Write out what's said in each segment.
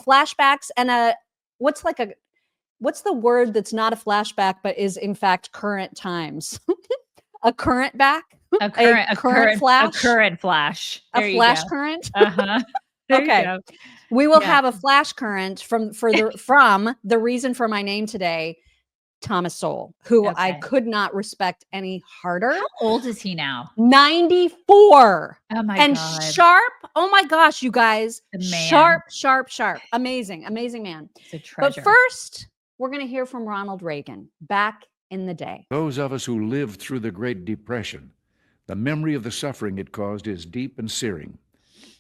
flashbacks and what's the word that's not a flashback but is in fact current times? A current back? A current flash? A current flash. There a flash current? Okay. We will have a flash current from the reason for my name today, Thomas Sowell, who I could not respect any harder. How old is he now? 94. Oh my and God. Sharp. Oh my gosh, you guys. The man. Sharp. Amazing man. It's a treasure. But first, we're going to hear from Ronald Reagan back in the day. Those of us who lived through the Great Depression, the memory of the suffering it caused is deep and searing.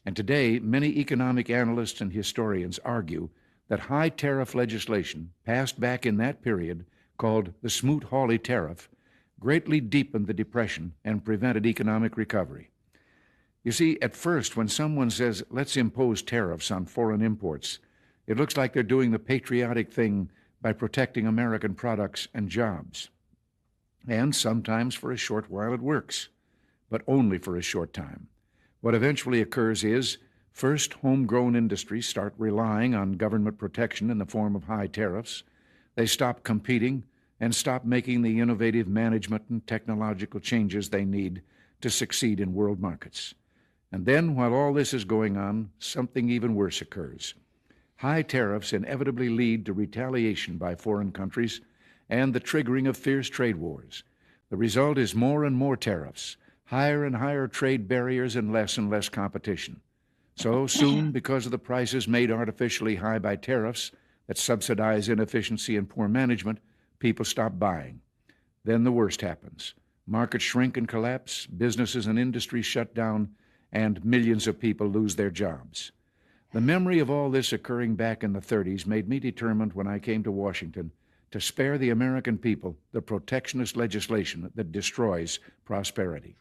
And today, many economic analysts and historians argue that high tariff legislation passed back in that period, called the Smoot-Hawley tariff, greatly deepened the Depression and prevented economic recovery. You see, at first, when someone says, let's impose tariffs on foreign imports, it looks like they're doing the patriotic thing by protecting American products and jobs. And sometimes for a short while it works, but only for a short time. What eventually occurs is, first, homegrown industries start relying on government protection in the form of high tariffs. They stop competing and stop making the innovative management and technological changes they need to succeed in world markets. And then, while all this is going on, something even worse occurs. High tariffs inevitably lead to retaliation by foreign countries and the triggering of fierce trade wars. The result is more and more tariffs, higher and higher trade barriers, and less competition. So soon, because of the prices made artificially high by tariffs that subsidize inefficiency and poor management, people stop buying. Then the worst happens. Markets shrink and collapse, businesses and industries shut down, and millions of people lose their jobs. The memory of all this occurring back in the 30s made me determined when I came to Washington to spare the American people the protectionist legislation that destroys prosperity.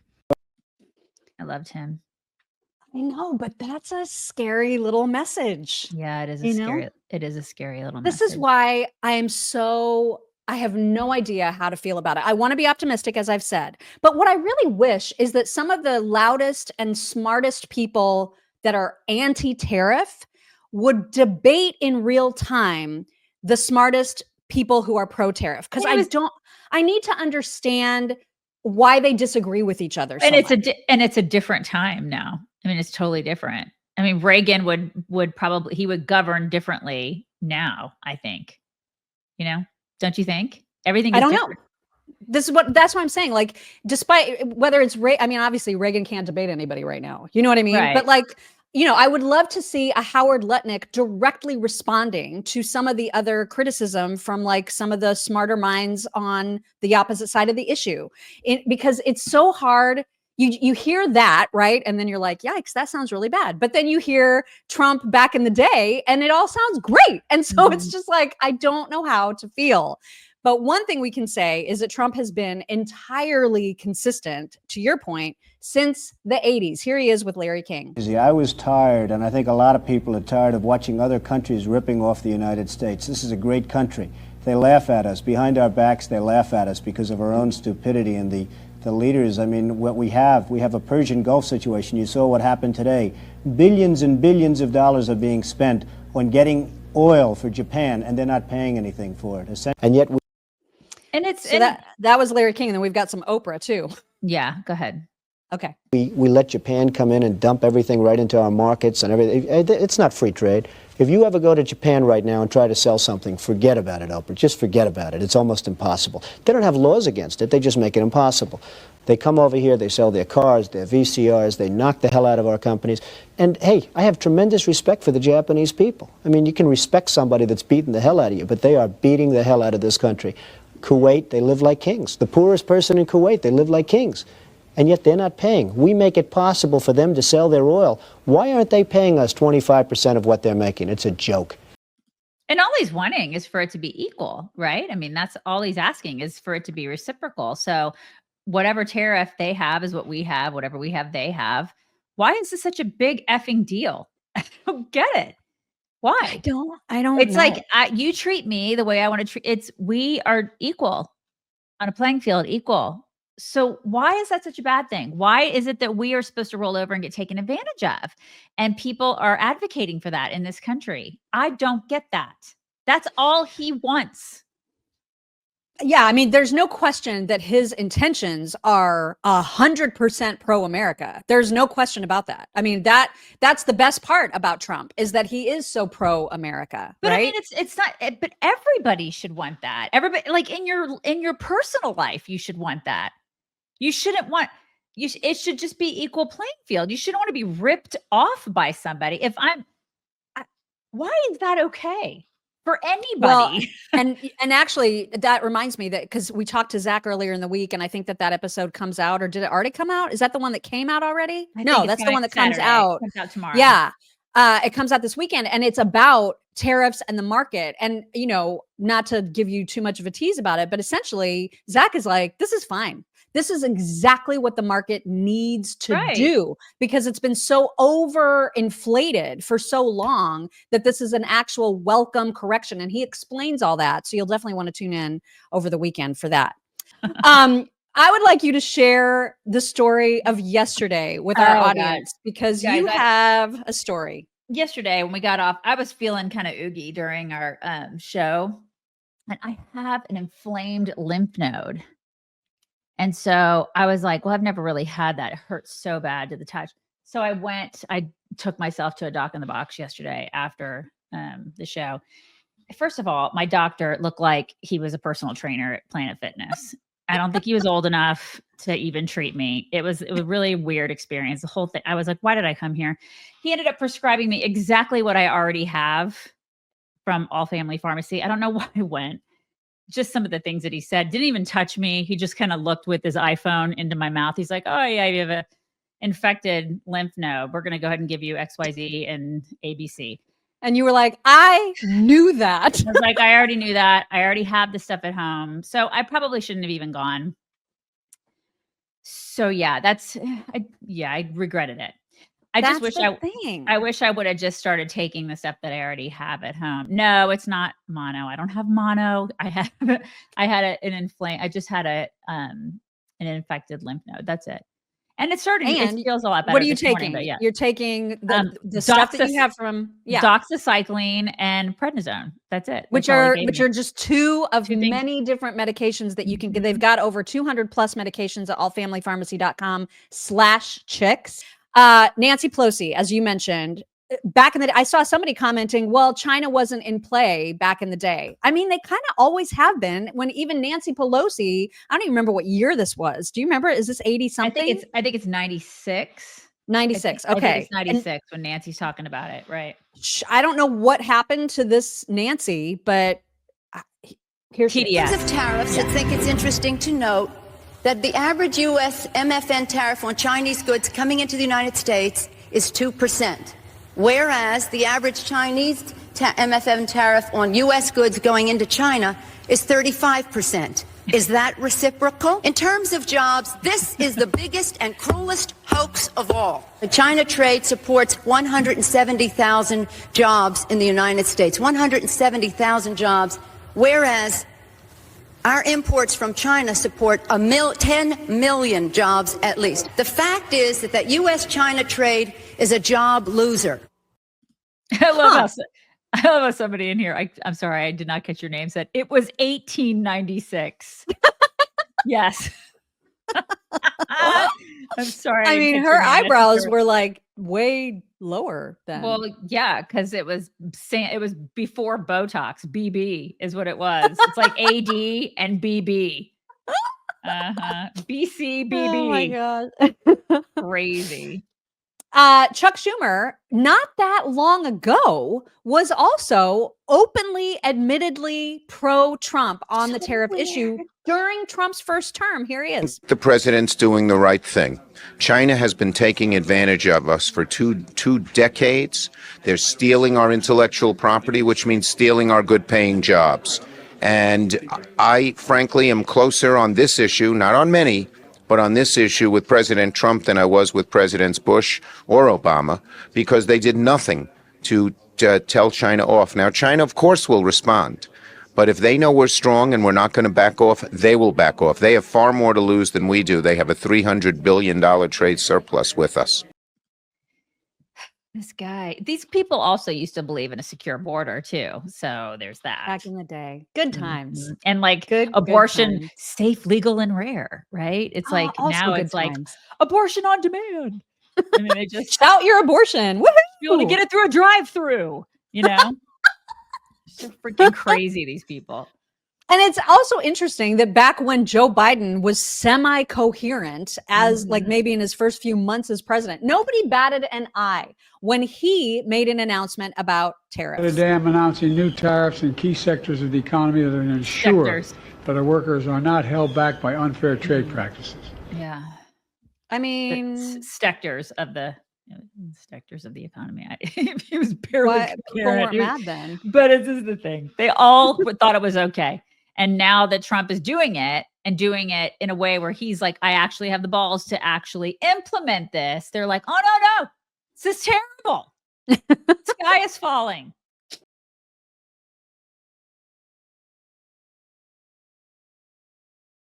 I loved him. I know, but that's a scary little message. Yeah, it is a scary little message. This is why I have no idea how to feel about it. I want to be optimistic, as I've said. But what I really wish is that some of the loudest and smartest people that are anti-tariff would debate in real time the smartest people who are pro-tariff. Because I need to understand why they disagree with each other. And it's a different time now. I mean, it's totally different. I mean, Reagan would probably govern differently now, I think. You know? Don't you think? Everything is different. Know. That's what I'm saying. Like, despite whether it's obviously Reagan can't debate anybody right now. You know what I mean? Right. But I would love to see a Howard Lutnick directly responding to some of the other criticism from some of the smarter minds on the opposite side of the issue. Because it's so hard. You hear that, right? And then you're like, yikes, that sounds really bad. But then you hear Trump back in the day and it all sounds great. And so it's just I don't know how to feel. But one thing we can say is that Trump has been entirely consistent, to your point, since the 80s. Here he is with Larry King. I was tired, and I think a lot of people are tired of watching other countries ripping off the United States. This is a great country. They laugh at us. Behind our backs, they laugh at us because of our own stupidity and the leaders. I mean, what we have a Persian Gulf situation. You saw what happened today. Billions and billions of dollars are being spent on getting oil for Japan, and they're not paying anything for it. And yet that was Larry King, and then we've got some Oprah too. Yeah, go ahead. Okay. We let Japan come in and dump everything right into our markets and everything. It's not free trade. If you ever go to Japan right now and try to sell something, forget about it, Oprah. Just forget about it. It's almost impossible. They don't have laws against it. They just make it impossible. They come over here, they sell their cars, their VCRs, they knock the hell out of our companies. And hey, I have tremendous respect for the Japanese people. I mean, you can respect somebody that's beating the hell out of you, but they are beating the hell out of this country. Kuwait, they live like kings. The poorest person in Kuwait, they live like kings. And yet they're not paying. We make it possible for them to sell their oil. Why aren't they paying us 25% of what they're making? It's a joke. And all he's wanting is for it to be equal, right? I mean, that's all he's asking is for it to be reciprocal. So whatever tariff they have is what we have. Whatever we have, they have. Why is this such a big effing deal? I don't get it. Why? I don't It's know. like you treat me the way I want to treat. We are equal on a playing field, equal. So why is that such a bad thing? Why is it that we are supposed to roll over and get taken advantage of? And people are advocating for that in this country. I don't get that. That's all he wants. Yeah, I mean, there's no question that his intentions are 100% pro-America. There's no question about that. I mean, that's the best part about Trump, is that he is so pro-America. But right? I mean, it's not. But everybody should want that. Everybody, like in your personal life, you should want that. You shouldn't want. It should just be equal playing field. You shouldn't want to be ripped off by somebody. Why is that okay? For anybody. Well, and actually that reminds me that, because we talked to Zach earlier in the week, and I think that episode comes out, or did it already come out? Is that the one that came out already? No, that's the one that comes out. It comes out tomorrow. Yeah. It comes out this weekend, and it's about tariffs and the market. And, not to give you too much of a tease about it, but essentially Zach is like, this is fine. This is exactly what the market needs to do, because it's been so overinflated for so long that this is an actual welcome correction. And he explains all that. So you'll definitely want to tune in over the weekend for that. I would like you to share the story of yesterday with our audience, because you have a story. Yesterday when we got off, I was feeling kind of oogie during our show, and I have an inflamed lymph node. And so I was like, well, I've never really had that. It hurts so bad to the touch. So I took myself to a doc in the box yesterday after the show. First of all, my doctor looked like he was a personal trainer at Planet Fitness. I don't think he was old enough to even treat me. It was a really weird experience. The whole thing. I was like, why did I come here? He ended up prescribing me exactly what I already have from All Family Pharmacy. I don't know why I went. Just some of the things that he said, didn't even touch me. He just kind of looked with his iPhone into my mouth. He's like, oh yeah, you have a infected lymph node. We're going to go ahead and give you XYZ and ABC. And you were like, I knew that. I was like, I already knew that. I already have the stuff at home. So I probably shouldn't have even gone. So yeah, I regretted it. I wish I would have just started taking the stuff that I already have at home. No, it's not mono. I don't have mono. I just had an infected lymph node. That's it. And it feels a lot better. What are you taking? Morning, You're taking the stuff that you have from doxycycline and prednisone. That's it. Which are just two of many different medications that you can get. They've got over 200 plus medications at allfamilypharmacy.com/chicks. Nancy Pelosi, as you mentioned, back in the day, I saw somebody commenting, well, China wasn't in play back in the day. I mean, they kind of always have been. When even Nancy Pelosi, I don't even remember what year this was. Do you remember? Is this 80 something? I think it's 96. 96. Okay. I think it's 96 when Nancy's talking about it. Right. I don't know what happened to this Nancy, but here's TDS. Of tariffs, I think it's interesting to note that the average U.S. MFN tariff on Chinese goods coming into the United States is 2%, whereas the average Chinese MFN tariff on U.S. goods going into China is 35%. Is that reciprocal? In terms of jobs, this is the biggest and cruelest hoax of all. The China trade supports 170,000 jobs in the United States, 170,000 jobs, whereas our imports from China support 10 million jobs at least. The fact is that U.S.-China trade is a job loser. I love how somebody in here, I'm sorry, I did not catch your name, said it was 1896. Yes. I'm sorry. I mean, her eyebrows were like way lower then. Well, yeah, because it was before Botox. BB is what it was. It's like AD and BB. BC, BB. Oh my God. Crazy. Chuck Schumer, not that long ago, was also openly, admittedly pro-Trump on the tariff issue during Trump's first term. Here he is. The president's doing the right thing. China has been taking advantage of us for two decades. They're stealing our intellectual property, which means stealing our good-paying jobs. And I, frankly, am closer on this issue, not on many, but on this issue with President Trump than I was with Presidents Bush or Obama, because they did nothing to tell China off. Now, China, of course, will respond. But if they know we're strong and we're not going to back off, they will back off. They have far more to lose than we do. They have a $300 billion trade surplus with us. This guy, these people also used to believe in a secure border too. So there's that. Back in the day. Good times. And like Good abortion, times. safe, legal, and rare, right? It's like Also now good it's like times. abortion on demand. I mean, they just Shout your abortion. Woohoo! be able to get it through a drive-through, you know? So freaking crazy, these people. And it's also interesting that back when Joe Biden was semi-coherent, as like maybe in his first few months as president, nobody batted an eye when he made an announcement about tariffs. Today I'm announcing new tariffs in key sectors of the economy that will ensure Sectors. that our workers are not held back by unfair trade practices. Yeah. I The mean, sectors of the economy. He was barely why people coherent. weren't He was- mad then? But this is the thing. They all thought it was okay. And now that Trump is doing it and doing it in a way where he's like, I actually have the balls to actually implement this. They're like, oh, no, this is terrible. The sky is falling.